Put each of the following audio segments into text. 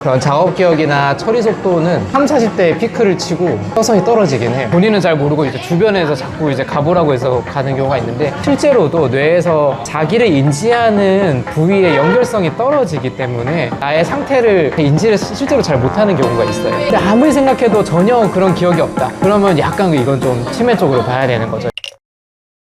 그런 작업 기억이나 처리 속도는 30, 40대에 피크를 치고 서서히 떨어지긴 해요. 본인은 잘 모르고 이제 주변에서 자꾸 이제 가보라고 해서 가는 경우가 있는데, 실제로도 뇌에서 자기를 인지하는 부위의 연결성이 떨어지기 때문에 나의 상태를 인지를 실제로 잘 못하는 경우가 있어요. 근데 아무리 생각해도 전혀 그런 기억이 없다, 그러면 약간 이건 좀 치매 쪽으로 봐야 되는 거죠.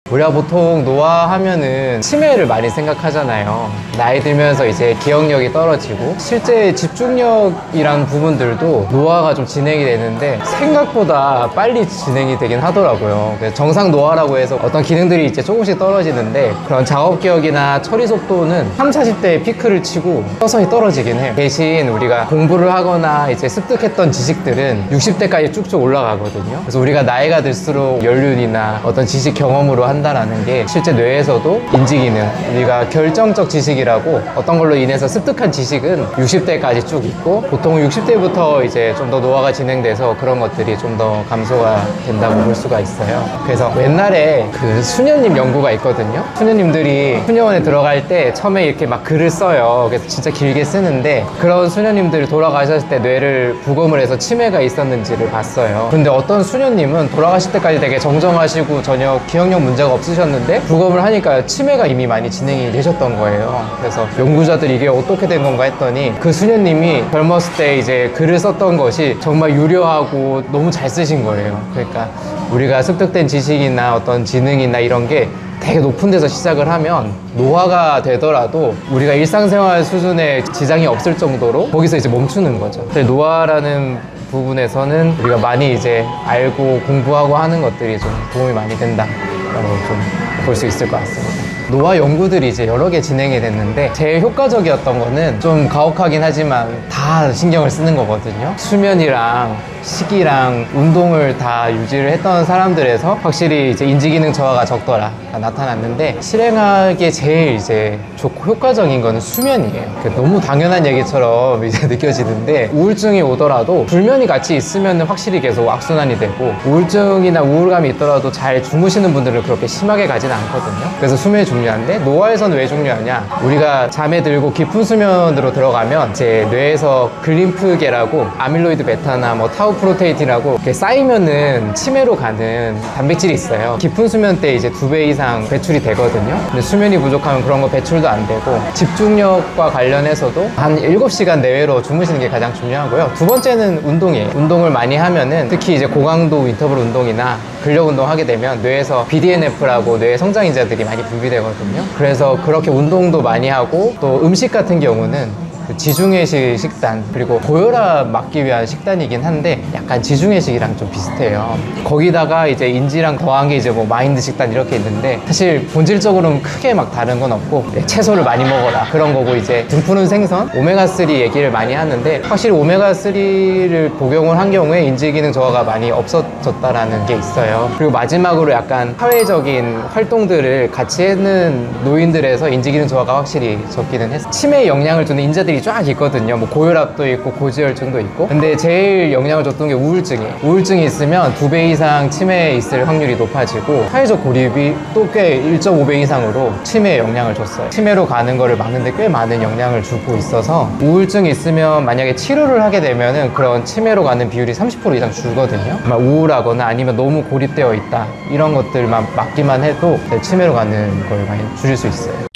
우리가 보통 노화하면은 치매를 많이 생각하잖아요. 나이 들면서 이제 기억력이 떨어지고 실제 집중력이란 부분들도 노화가 좀 진행이 되는데 생각보다 빨리 진행이 되긴 하더라고요. 그래서 정상 노화라고 해서 어떤 기능들이 이제 조금씩 떨어지는데, 그런 작업 기억이나 처리 속도는 30, 40대에 피크를 치고 서서히 떨어지긴 해요. 대신 우리가 공부를 하거나 이제 습득했던 지식들은 60대까지 쭉쭉 올라가거든요. 그래서 우리가 나이가 들수록 연륜이나 어떤 지식 경험으로 한다라는 게 실제 뇌에서도 인지기능, 우리가 결정적 지식이라고 어떤 걸로 인해서 습득한 지식은 60대까지 쭉 있고, 보통 60대부터 이제 좀 더 노화가 진행돼서 그런 것들이 좀 더 감소가 된다고 볼 수가 있어요. 그래서 옛날에 그 수녀님 연구가 있거든요. 수녀님들이 수녀원에 들어갈 때 처음에 이렇게 막 글을 써요. 그래서 진짜 길게 쓰는데, 그런 수녀님들이 돌아가셨을 때 뇌를 부검을 해서 치매가 있었는지를 봤어요. 근데 어떤 수녀님은 돌아가실 때까지 되게 정정하시고 전혀 기억력 문제가 없으셨는데 부검을 하니까 치매가 이미 많이 진행이 되셨던 거예요. 그래서 연구자들이 이게 어떻게 된 건가 했더니, 그 수녀님이 젊었을 때 이제 글을 썼던 것이 정말 유려하고 너무 잘 쓰신 거예요. 그러니까 우리가 습득된 지식이나 어떤 지능이나 이런 게 되게 높은 데서 시작을 하면 노화가 되더라도 우리가 일상생활 수준에 지장이 없을 정도로 거기서 이제 멈추는 거죠. 노화라는 부분에서는 우리가 많이 이제 알고 공부하고 하는 것들이 좀 도움이 많이 된다라고 좀 볼 수 있을 것 같습니다. 노화 연구들이 이제 여러 개 진행이 됐는데, 제일 효과적이었던 거는 좀 가혹하긴 하지만 다 신경을 쓰는 거거든요. 수면이랑 식이랑 운동을 다 유지를 했던 사람들에서 확실히 이제 인지기능 저하가 적더라 나타났는데, 실행하기에 제일 이제 좋고 효과적인 거는 수면이에요. 너무 당연한 얘기처럼 이제 느껴지는데, 우울증이 오더라도 불면이 같이 있으면 확실히 계속 악순환이 되고, 우울증이나 우울감이 있더라도 잘 주무시는 분들은 그렇게 심하게 가지는 않거든요. 그래서 수면이 중요한데, 노화에서는 왜 중요하냐, 우리가 잠에 들고 깊은 수면으로 들어가면 이제 뇌에서 글림프계라고 아밀로이드 베타나 뭐 타우 프로테인이라고 이렇게 쌓이면은 치매로 가는 단백질이 있어요. 깊은 수면 때 이제 2배 이상 배출이 되거든요. 근데 수면이 부족하면 그런 거 배출도 안 되고, 집중력과 관련해서도 한 7시간 내외로 주무시는 게 가장 중요하고요. 두 번째는 운동이에요. 운동을 많이 하면은, 특히 이제 고강도 인터벌 운동이나 근력 운동 하게 되면 뇌에서 BDNF라고 뇌 성장인자들이 많이 분비되거든요. 그래서 그렇게 운동도 많이 하고, 또 음식 같은 경우는 지중해식 식단, 그리고 고혈압 막기 위한 식단이긴 한데 약간 지중해식이랑 좀 비슷해요. 거기다가 이제 인지랑 더한 게 이제 뭐 마인드 식단 이렇게 있는데, 사실 본질적으로는 크게 막 다른 건 없고, 채소를 많이 먹어라 그런 거고, 이제 등푸른 생선, 오메가3 얘기를 많이 하는데, 확실히 오메가3를 복용을 한 경우에 인지기능 저하가 많이 없어졌다라는 게 있어요. 그리고 마지막으로 약간 사회적인 활동들을 같이 하는 노인들에서 인지기능 저하가 확실히 적기는 했어요. 치매에 영향을 주는 인자들이 쫙 있거든요. 뭐 고혈압도 있고 고지혈증도 있고, 근데 제일 영향을 줬던 게 우울증이에요. 우울증이 있으면 2배 이상 치매에 있을 확률이 높아지고, 사회적 고립이 또 꽤 1.5배 이상으로 치매에 영향을 줬어요. 치매로 가는 거를 막는데 꽤 많은 영향을 주고 있어서, 우울증이 있으면 만약에 치료를 하게 되면은 그런 치매로 가는 비율이 30% 이상 줄거든요. 우울하거나 아니면 너무 고립되어 있다, 이런 것들만 막기만 해도 치매로 가는 걸 많이 줄일 수 있어요.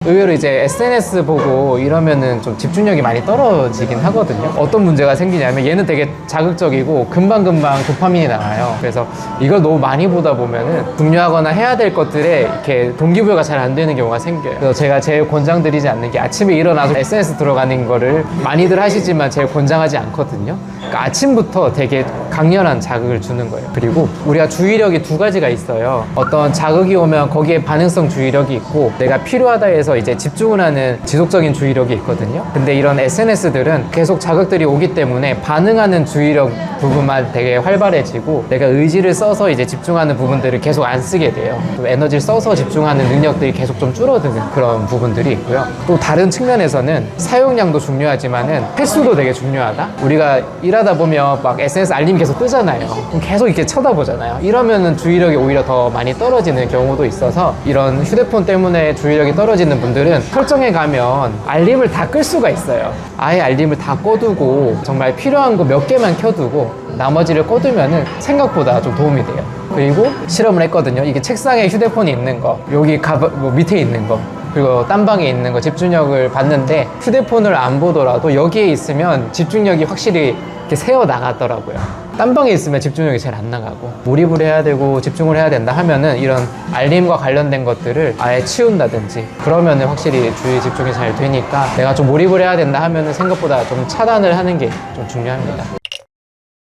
의외로 이제 SNS 보고 이러면은 좀 집중력이 많이 떨어지긴 하거든요. 어떤 문제가 생기냐면, 얘는 되게 자극적이고 금방금방 도파민이 나와요. 그래서 이걸 너무 많이 보다 보면은 중요하거나 해야 될 것들에 이렇게 동기부여가 잘 안 되는 경우가 생겨요. 그래서 제가 제일 권장드리지 않는 게, 아침에 일어나서 SNS 들어가는 거를 많이들 하시지만 제일 권장하지 않거든요. 그러니까 아침부터 되게 강렬한 자극을 주는 거예요. 그리고 우리가 주의력이 두 가지가 있어요. 어떤 자극이 오면 거기에 반응성 주의력이 있고, 내가 필요하다 해서 이제 집중을 하는 지속적인 주의력이 있거든요. 근데 이런 SNS들은 계속 자극들이 오기 때문에 반응하는 주의력 부분만 되게 활발해지고, 내가 의지를 써서 이제 집중하는 부분들을 계속 안 쓰게 돼요. 또 에너지를 써서 집중하는 능력들이 계속 좀 줄어드는 그런 부분들이 있고요. 또 다른 측면에서는 사용량도 중요하지만은 횟수도 되게 중요하다. 우리가 일하다 보면 막 SNS 알림 계속 뜨잖아요. 그럼 계속 이렇게 쳐다보잖아요. 이러면은 주의력이 오히려 더 많이 떨어지는 경우도 있어서 이런 휴대폰 때문에 주의력이 떨어지는 분들은 설정에 가면 알림을 다 끌 수가 있어요. 아예 알림을 다 꺼두고 정말 필요한 거 몇 개만 켜두고 나머지를 꺼두면은 생각보다 좀 도움이 돼요. 그리고 실험을 했거든요. 이게 책상에 휴대폰이 있는 거, 여기 뭐 밑에 있는 거, 그리고 딴 방에 있는 거 집중력을 봤는데 휴대폰을 안 보더라도 여기에 있으면 집중력이 확실히 이렇게 새어 나가더라고요. 딴 방에 있으면 집중력이 잘 안 나가고 몰입을 해야 되고 집중을 해야 된다 하면은 이런 알림과 관련된 것들을 아예 치운다든지 그러면은 확실히 주의 집중이 잘 되니까 내가 좀 몰입을 해야 된다 하면은 생각보다 좀 차단을 하는 게 좀 중요합니다.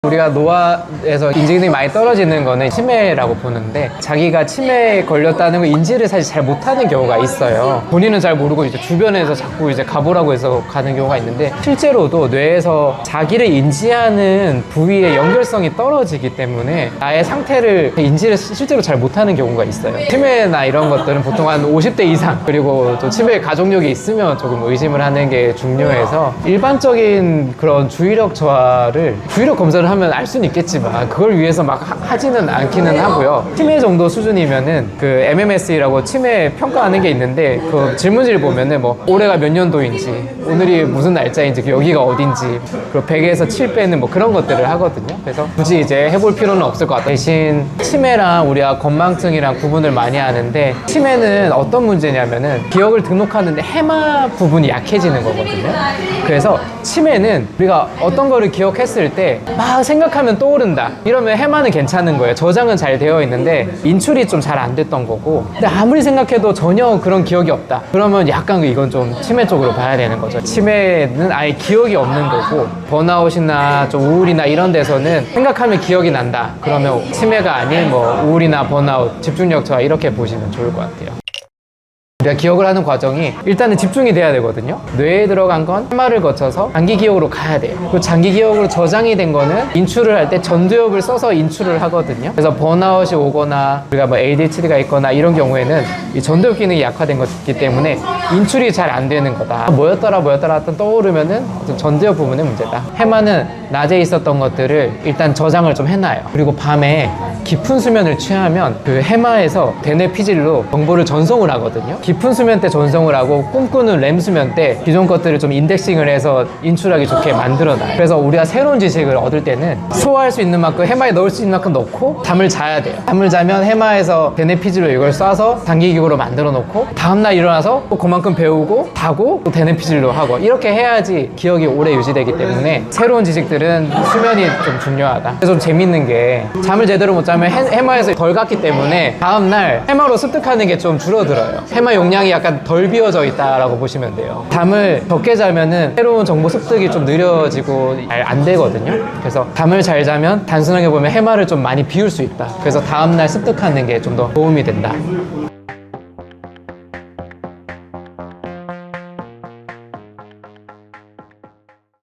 우리가 노화에서 인지 기능이 많이 떨어지는 거는 치매라고 보는데 자기가 치매에 걸렸다는 걸 인지를 사실 잘 못하는 경우가 있어요. 본인은 잘 모르고 이제 주변에서 자꾸 이제 가보라고 해서 가는 경우가 있는데 실제로도 뇌에서 자기를 인지하는 부위의 연결성이 떨어지기 때문에 나의 상태를 인지를 실제로 잘 못하는 경우가 있어요. 치매나 이런 것들은 보통 한 50대 이상 그리고 또 치매 가족력이 있으면 조금 의심을 하는 게 중요해서 일반적인 그런 주의력 저하를 주의력 검사를 하면 알 수는 있겠지만 그걸 위해서 막 하지는 않기는 하고요. 치매 정도 수준이면은 그 MMS라고 치매 평가하는 게 있는데 그 질문지를 보면은 뭐 올해가 몇 년도인지 오늘이 무슨 날짜인지 여기가 어딘지 그리고 100에서 7배는 뭐 그런 것들을 하거든요. 그래서 굳이 이제 해볼 필요는 없을 것 같아요. 대신 치매랑 우리가 건망증이랑 구분을 많이 하는데 치매는 어떤 문제냐면은 기억을 등록하는데 해마 부분이 약해지는 거거든요. 그래서 치매는 우리가 어떤 거를 기억했을 때 막 생각하면 떠오른다 이러면 해마는 괜찮은 거예요. 저장은 잘 되어 있는데 인출이 좀 잘 안 됐던 거고 근데 아무리 생각해도 전혀 그런 기억이 없다 그러면 약간 이건 좀 치매 쪽으로 봐야 되는 거죠. 치매는 아예 기억이 없는 거고 번아웃이나 좀 우울이나 이런 데서는 생각하면 기억이 난다 그러면 치매가 아닌 뭐 우울이나 번아웃, 집중력 저하 이렇게 보시면 좋을 것 같아요. 우리가 기억을 하는 과정이 일단은 집중이 돼야 되거든요. 뇌에 들어간 건 해마를 거쳐서 장기 기억으로 가야 돼요. 그 장기 기억으로 저장이 된 거는 인출을 할 때 전두엽을 써서 인출을 하거든요. 그래서 번아웃이 오거나 우리가 뭐 ADHD가 있거나 이런 경우에는 이 전두엽 기능이 약화된 것이기 때문에 인출이 잘 안 되는 거다. 뭐였더라 하던 떠오르면은 전두엽 부분의 문제다. 해마는 낮에 있었던 것들을 일단 저장을 좀 해놔요. 그리고 밤에 깊은 수면을 취하면 그 해마에서 대뇌 피질로 정보를 전송을 하거든요. 깊은 수면 때 전송을 하고 꿈꾸는 렘 수면 때 기존 것들을 좀 인덱싱을 해서 인출하기 좋게 만들어놔요. 그래서 우리가 새로운 지식을 얻을 때는 소화할 수 있는 만큼 해마에 넣을 수 있는 만큼 넣고 잠을 자야 돼요. 잠을 자면 해마에서 대뇌 피질로 이걸 쏴서 단기 기억으로 만들어 놓고 다음날 일어나서 또 그만큼 배우고 자고 또 대뇌 피질로 하고 이렇게 해야지 기억이 오래 유지되기 때문에 새로운 지식들은 수면이 좀 중요하다. 그래서 좀 재밌는 게 잠을 제대로 못 자면 해마에서 덜 갔기 때문에 다음날 해마로 습득하는 게 좀 줄어들어요. 해마 용량이 약간 덜 비워져 있다라고 보시면 돼요. 잠을 적게 자면은 새로운 정보 습득이 좀 느려지고 잘 안 되거든요. 그래서 잠을 잘 자면 단순하게 보면 해마를 좀 많이 비울 수 있다. 그래서 다음날 습득하는 게 좀 더 도움이 된다.